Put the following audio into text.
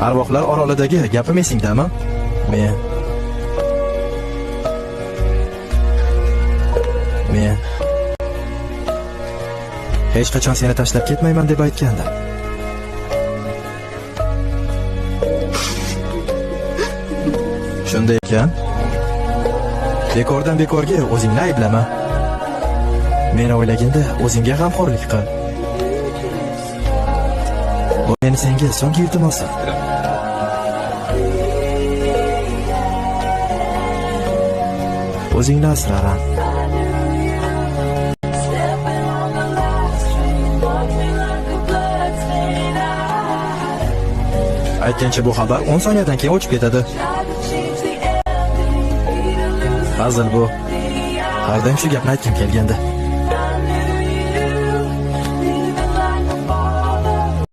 Arvohlar orolidagi gapim esingdami? Men hech qachon seni tashlab ketmayman deb aytgandim. Shunday ekan, bekordan bekorga o'zingni ayblama. Meni o'ylaganda o'zingga g'amxo'rlik qil. Bu meni senga so'nggi iltimosim. O'zingni asraram. Aytgancha bu xabar 10 soniyadan keyin o'chib ketadi. Hazil bu. Har doim shu gapni aytgim kelgandi.